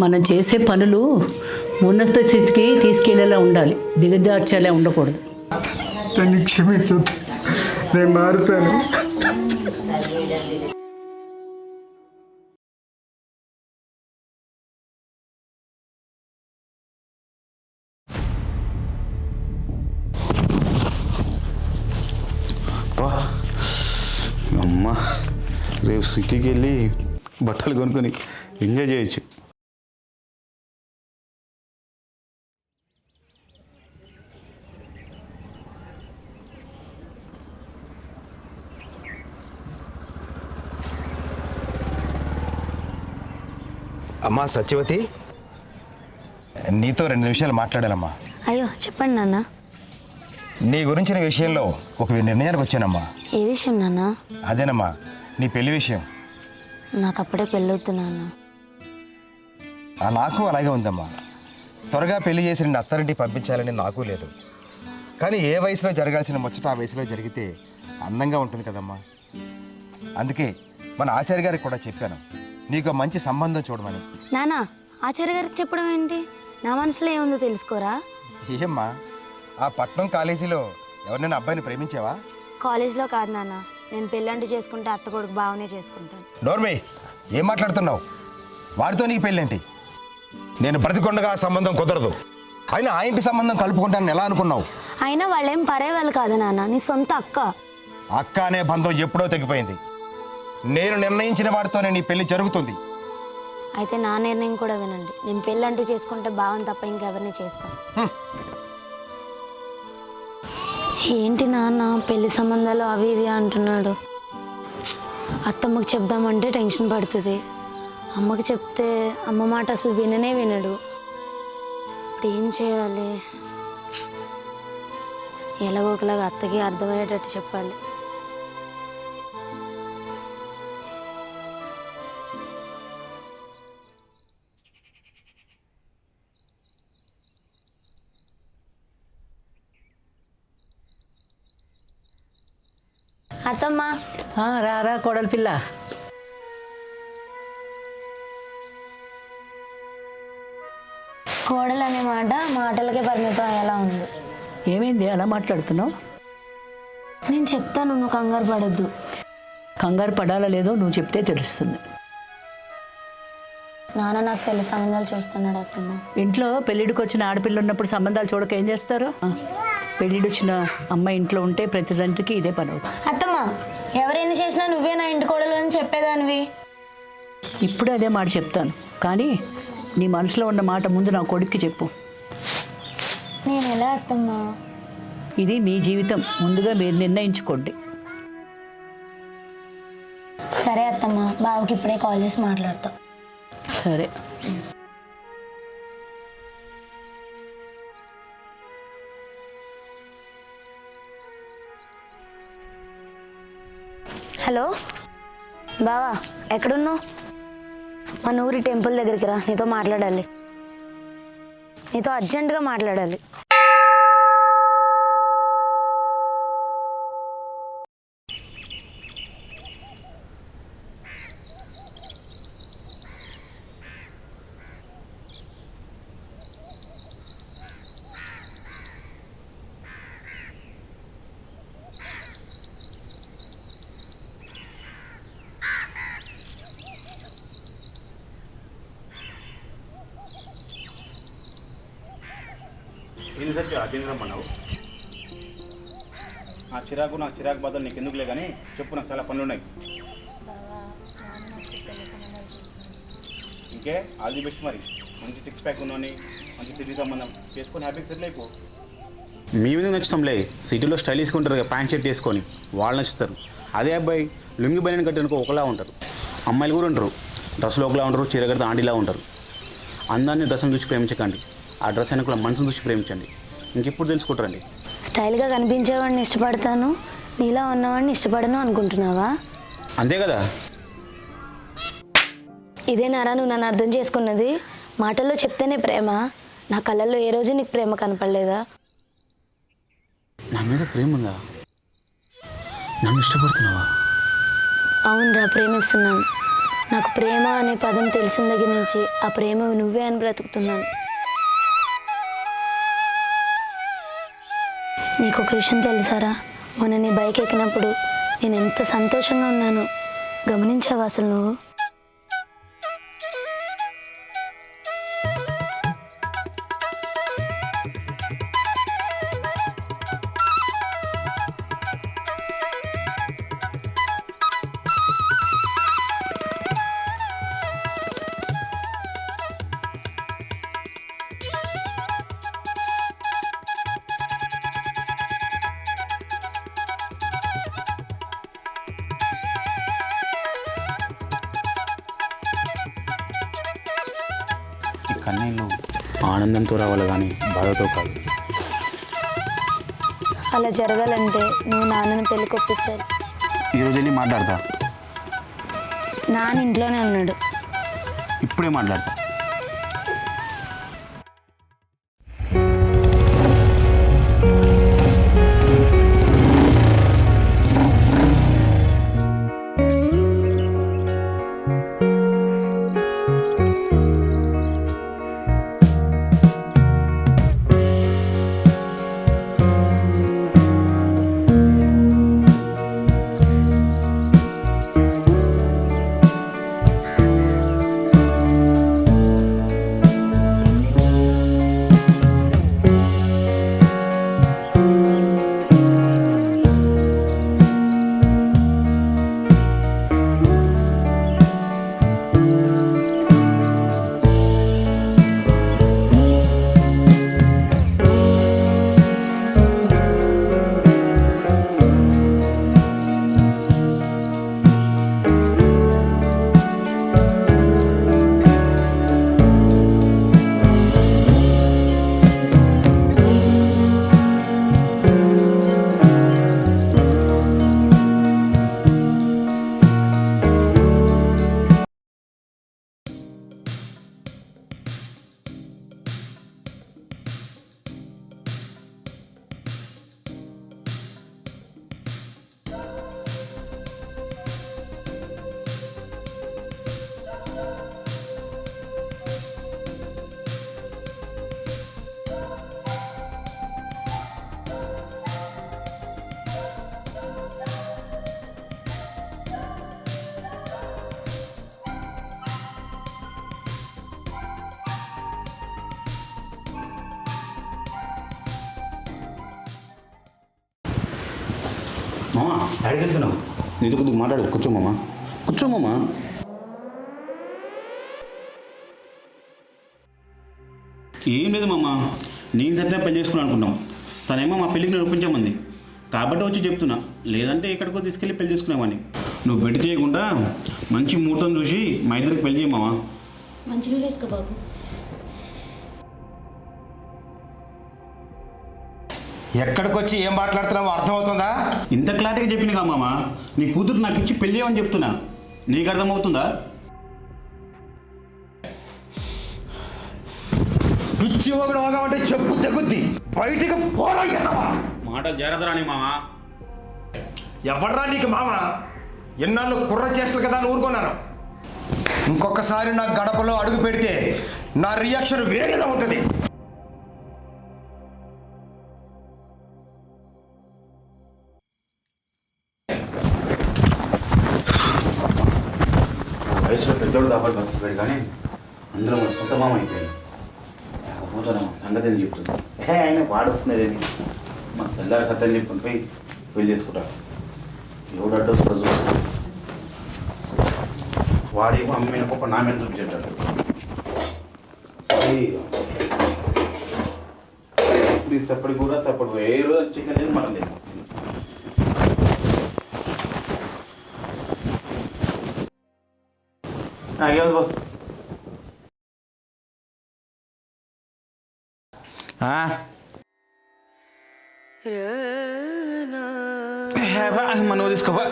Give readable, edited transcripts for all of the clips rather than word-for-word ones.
మనం చేసే పనులు ఉన్నత స్థితికి తీసుకెళ్లేలా ఉండాలి, దిగజార్చేలా ఉండకూడదు. నన్ను క్షమించు, నేను మారుతాను. అమ్మ రేపు సిటీకి వెళ్ళి బట్టలు కొనుక్కొని ఎంజాయ్ చేయొచ్చు. అమ్మా సత్యవతి, నీతో 2 నిమిషాలు మాట్లాడాలమ్మా. అయ్యో చెప్పండి నాన్న. నీ గురించిన విషయంలో ఒక నిర్ణయానికి వచ్చానమ్మా. ఏ విషయం నాన్న? అదేనమ్మా, నీ పెళ్లి విషయం. నాకు అప్పుడే పెళ్ళవుతున్నాను. నాకు అలాగే ఉందమ్మా. త్వరగా పెళ్లి చేసి నిన్ను అత్తారింటికి పంపించాలని నాకు లేదు. కానీ ఏ వయసులో జరగాల్సిన ముచ్చట ఆ వయసులో జరిగితే అందంగా ఉంటుంది కదమ్మా. అందుకే మన ఆచార్య గారికి కూడా చెప్పాను, నీకు మంచి సంబంధం చూడమని. నాన్న, ఆచార్య గారికి చెప్పడం ఏంటి? నా మనసులో ఏముందో తెలుసుకోరా? ఏమ్మా, ఆ పట్నం కాలేజీలో ఎవరినైనా అబ్బాయిని ప్రేమించావా? కాలేజ్లో కాదు నాన్న, నేను పెళ్ళంటూ చేసుకుంటే అత్త కొడుకు బావనే చేసుకుంటాను. నోర్మే, ఏం మాట్లాడుతున్నావు? వాడితో నీకు పెళ్ళేంటి? నేను బ్రతికొండగా ఆ సంబంధం కుదరదు. అయినా ఆ ఇంటి సంబంధం కలుపుకుంటానని ఎలా అనుకున్నావు? అయినా వాళ్ళేం పరేవాళ్ళు కాదు నాన్న, నీ సొంత అక్క. అక్క అనే బంధం ఎప్పుడో తెగిపోయింది. నేను నిర్ణయించిన వాడితోనే నీ పెళ్లి జరుగుతుంది. అయితే నా నిర్ణయం కూడా వినండి. నేను పెళ్ళంటూ చేసుకుంటే బావని తప్ప ఇంకెవరిని చేసుకోను. ఏంటి నాన్న పెళ్లి సంబంధాలు అవి ఇవి అంటున్నాడు? అత్తమ్మకి చెప్దామంటే టెన్షన్ పడుతుంది. అమ్మకి చెప్తే అమ్మ మాట అసలు విననే వినడు. ఇప్పుడు ఏం చేయాలి? ఎలాగో ఒకలాగా అత్తకి అర్థమయ్యేటట్టు చెప్పాలి. అత్తమ్మ. రారా కోడలి పిల్ల. కోడలు అనే మాట మాటలకే పరిమితం అయ్యేలా ఉంది. ఏమైంది అలా మాట్లాడుతున్నావు? నేను చెప్తాను, నువ్వు కంగారు పడద్దు. కంగారు పడాలా లేదో నువ్వు చెప్తే తెలుస్తుంది. నాన్న నాకు పెళ్లి సంబంధాలు చూస్తున్నాడు అత్తమ్మ. ఇంట్లో పెళ్ళిడికి వచ్చిన ఆడపిల్ల ఉన్నప్పుడు సంబంధాలు చూడక ఏం చేస్తారు? పెళ్ళిడి వచ్చిన అమ్మాయి ఇంట్లో ఉంటే ప్రతి రంటికి ఇదే పని అవుతుంది. అత్తమ్మ, ఎవరైనా చేసినా నువ్వే నా ఇంటి కోడలు అని చెప్పేదానివి. ఇప్పుడు అదే మాట చెప్తాను, కానీ నీ మనసులో ఉన్న మాట ముందు నా కొడుక్కి చెప్పు. నేను ఎలా అత్తమ్మా? ఇది మీ జీవితం, ముందుగా మీరు నిర్ణయించుకోండి. సరే అత్తమ్మ, బావకి ఇప్పుడే కాల్ చేసి మాట్లాడతాం. సరే. హలో బావా, ఎక్కడున్నావు? మన ఊరి టెంపుల్ దగ్గరికి రా, నీతో మాట్లాడాలి. నీతో అర్జెంటుగా మాట్లాడాలి. నేను సత్య అదేం రమ్మన్నావు? నా చిరాకు బదులు నీకు ఎందుకులే కానీ చెప్పు, నాకు చాలా పనులు ఉన్నాయి. ఇంకే ఆల్ ది బెస్ట్. మరి మంచి 6 ప్యాక్ ఉన్నాని మంచి సిటీ సంబంధం చేసుకొని హ్యాపీగా సెటిల్ అయిపో. మీ మీద నచ్చుతాంలే, సిటీలో స్టైల్ వేసుకుంటారు కదా, ప్యాంట్ షర్ట్ వేసుకొని, వాళ్ళు నచ్చుతారు. అదే అబ్బాయి లుంగి బయలు కట్టనుకో ఒకలా ఉంటారు. అమ్మాయిలు కూడా ఉంటారు, డ్రెస్సులు ఒకలా ఉంటారు, చీర కడితే ఆంటీలా ఉంటారు. అందాన్ని డ్రెస్సును చూసి ప్రేమించకండి, ఆ డ్రెస్ వెనకాల మనసును చూసి ప్రేమించండి. ఇంకెప్పుడు తెలుసుకుంటారండి. స్టైల్గా కనిపించేవాడిని ఇష్టపడతాను, నీలా ఉన్నవాడిని ఇష్టపడను అనుకుంటున్నావా? అంతే కదా. ఇదేనారా నువ్వు నన్ను అర్థం చేసుకున్నది? మాటల్లో చెప్తేనే ప్రేమ, నా కళ్ళల్లో ఏ రోజు నీకు ప్రేమ కనపడలేదా? నా మీద ప్రేమ ఉందా? నన్ను ఇష్టపడుతున్నావా? అవునరా, ప్రేమిస్తున్నాను. నాకు ప్రేమ అనే పదం తెలిసిన దగ్గర నుంచి ఆ ప్రేమ నువ్వే అని బ్రతుకుతున్నాను. నీకు ఒక విషయం తెలుసారా? మొన్న నీ బైక్ ఎక్కినప్పుడు నేను ఎంత సంతోషంగా ఉన్నానో గమనించావా అసలు నువ్వు? ఈ కన్నీళ్ళు ఆనందంతో రావాలి కానీ బాధతో కాదు. అలా జరగాలంటే నువ్వు నాన్నని పెళ్లి కొప్పించాలి. ఈరోజు వెళ్ళి మాట్లాడతా. నాన్న ఇంట్లోనే ఉన్నాడు. ఇప్పుడే మాట్లాడతా. మామా ఎక్కడికి వెళ్తున్నావు? నీతో కొద్దిగా మాట్లాడు. కూర్చో మామా, కూర్చో మామా. ఏం లేదు మామ, నేను సత్తా పెళ్లి చేసుకుని అనుకున్నాం. తనేమో మా పెళ్ళికి నేను ఒప్పించామంది కాబట్టి వచ్చి చెప్తున్నా. లేదంటే ఎక్కడికో తీసుకెళ్ళి పెళ్లి చేసుకునేవాడిని. నువ్వు బెట్టి చేయకుండా మంచి ముహూర్తం చూసి మా ఇద్దరికి పెళ్లి చేయమావా. మంచిగా వేసుకో బాబు. ఎక్కడికి వచ్చి ఏం మాట్లాడుతున్నావో అర్థమవుతుందా? ఇంత క్లారిటీగా చెప్పింది మామ. నీ కూతురు నాకు ఇచ్చి పెళ్లి చేయమని చెప్తున్నా. నీకు అర్థమవుతుందా? పిచ్చి ఒకడు అంటే చెప్పు తెగుద్ది. బయటికి పోరా. మాటలు జాగ్రత్తరా నీ మామ. ఎవడ్రా నీకు మామ? ఎన్నాళ్ళు కుర్ర చేష్టలు కదా అని ఊరుకున్నాను. ఇంకొకసారి నా గడపలో అడుగు పెడితే నా రియాక్షన్ వేరేలా ఉంటుంది. వయసులో పెద్దోడు కాబట్టి బతికిపోయాడు కానీ అందులో మన సొంత మామ అయిపోయాడు. లేకపోతే సంగతి అని చెప్తుంది. ఆయన వాడుకునేదేమి మన తెల్లారి సత్యం చెప్పుకుని పోయి పెళ్లి చేసుకుంటాడు. ఎవడు అడ్రస్ కూడా చూస్తాడు. వాడేమో అమ్మ మీద గొప్ప నా మీద చూపించేటాడు. సప్పటి కూడా సప్పటి ఏ రోజు చికెన్ లేదు మనం లేదు. మనం తీసుకోబా.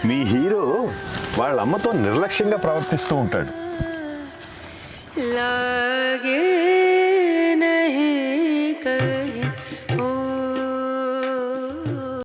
మీ హీరో వాళ్ళ అమ్మతో నిర్లక్ష్యంగా ప్రవర్తిస్తూ ఉంటాడు. लगे